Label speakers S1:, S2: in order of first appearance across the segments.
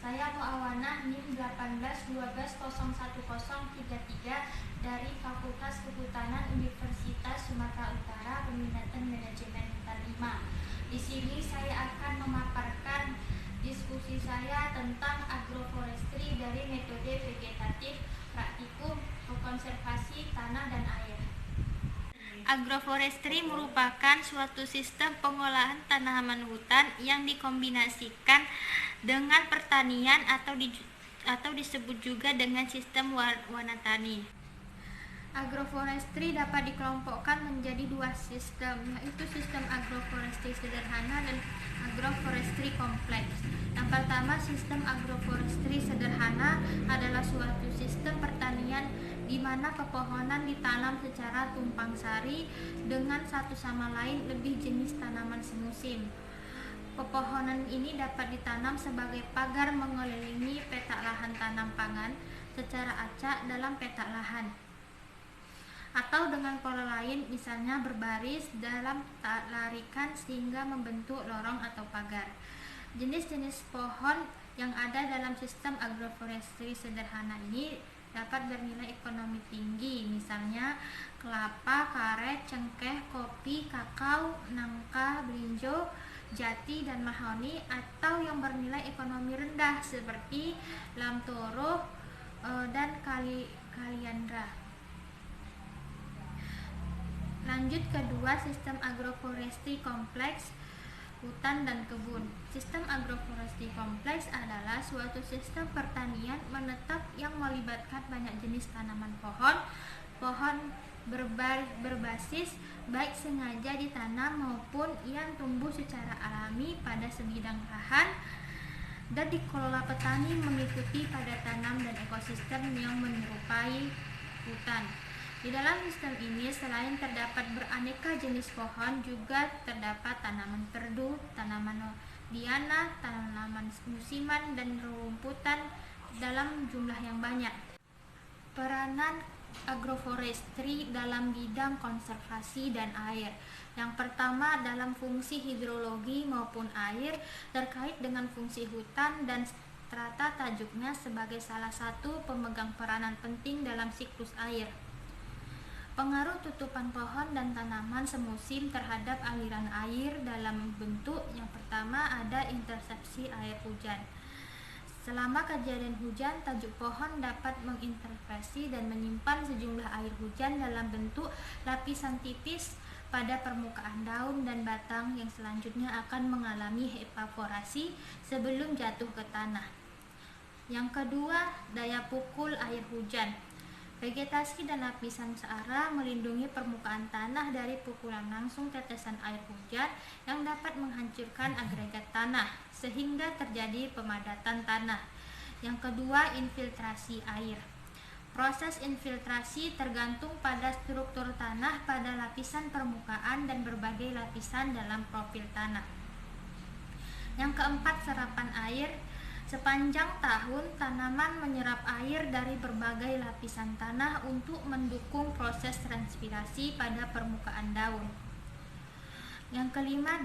S1: Saya Muawanah NIM 1812010033 dari Fakultas Kehutanan Universitas Sumatera Utara, peminatan manajemen hutan 5. Di sini saya akan memaparkan diskusi saya tentang agroforestry dari metode vegetatif, praktikum, konservasi tanah dan air. Agroforestry merupakan suatu sistem pengolahan tanaman hutan yang dikombinasikan dengan pertanian atau disebut juga dengan sistem wanatani. Agroforestry dapat dikelompokkan menjadi dua sistem, yaitu sistem agroforestry sederhana dan agroforestry kompleks. Yang pertama, sistem agroforestry sederhana adalah suatu sistem pertanian di mana pepohonan ditanam secara tumpang sari dengan satu sama lain lebih jenis tanaman semusim. Pepohonan ini dapat ditanam sebagai pagar mengelilingi petak lahan tanam pangan secara acak dalam petak lahan, atau dengan pola lain, misalnya berbaris dalam larikan sehingga membentuk lorong atau pagar. Jenis-jenis pohon yang ada dalam sistem agroforestry sederhana ini dapat bernilai ekonomi tinggi, misalnya kelapa, karet, cengkeh, kopi, kakao, nangka, berinjo, jati, dan mahoni, atau yang bernilai ekonomi rendah seperti lamtoro dan kaliandra. Lanjut kedua, sistem agroforestry kompleks, hutan dan kebun. Sistem agroforestry kompleks adalah suatu sistem pertanian menetap yang melibatkan banyak jenis tanaman pohon berbasis baik sengaja ditanam maupun yang tumbuh secara alami pada sebidang lahan dan dikelola petani mengikuti pada tanam dan ekosistem yang menyerupai hutan. Di dalam sistem ini selain terdapat beraneka jenis pohon, juga terdapat tanaman perdu, tanaman liana, tanaman musiman, dan rumputan dalam jumlah yang banyak. Peranan agroforestry dalam bidang konservasi dan air. Yang pertama, dalam fungsi hidrologi maupun air terkait dengan fungsi hutan dan strata tajuknya sebagai salah satu pemegang peranan penting dalam siklus air. Pengaruh tutupan pohon dan tanaman semusim terhadap aliran air dalam bentuk yang pertama ada intersepsi air hujan. Selama kejadian hujan, tajuk pohon dapat mengintervensi dan menyimpan sejumlah air hujan dalam bentuk lapisan tipis pada permukaan daun dan batang yang selanjutnya akan mengalami evaporasi sebelum jatuh ke tanah. Yang kedua, daya pukul air hujan. Vegetasi dan lapisan seara melindungi permukaan tanah dari pukulan langsung tetesan air hujan yang dapat menghancurkan agregat tanah sehingga terjadi pemadatan tanah. Yang kedua, infiltrasi air. Proses infiltrasi tergantung pada struktur tanah pada lapisan permukaan dan berbagai lapisan dalam profil tanah. Yang keempat, serapan air. Sepanjang tahun, tanaman menyerap air dari berbagai lapisan tanah untuk mendukung proses transpirasi pada permukaan daun. Yang kelima,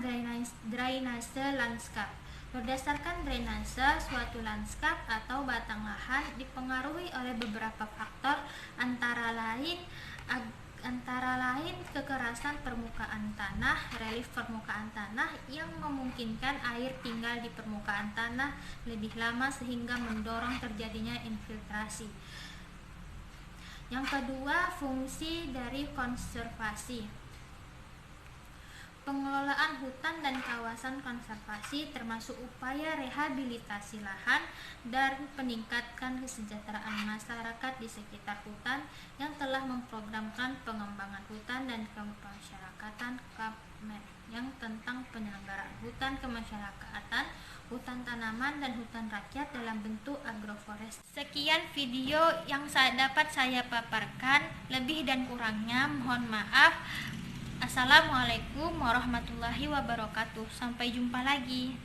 S1: drainase lanskap. Berdasarkan drainase, suatu lanskap atau batang lahan dipengaruhi oleh beberapa faktor, antara lain kekerasan permukaan tanah, relief permukaan tanah yang memungkinkan air tinggal di permukaan tanah lebih lama sehingga mendorong terjadinya infiltrasi. Yang kedua, fungsi dari konservasi. Pengelolaan hutan dan kawasan konservasi termasuk upaya rehabilitasi lahan dan peningkatkan kesejahteraan masyarakat di sekitar hutan yang telah memprogramkan pengembangan hutan dan kemasyarakatan yang tentang penyelenggaraan hutan kemasyarakatan, hutan tanaman, dan hutan rakyat dalam bentuk agroforestry. Sekian video yang dapat saya paparkan, lebih dan kurangnya mohon maaf. Assalamualaikum warahmatullahi wabarakatuh. Sampai jumpa lagi.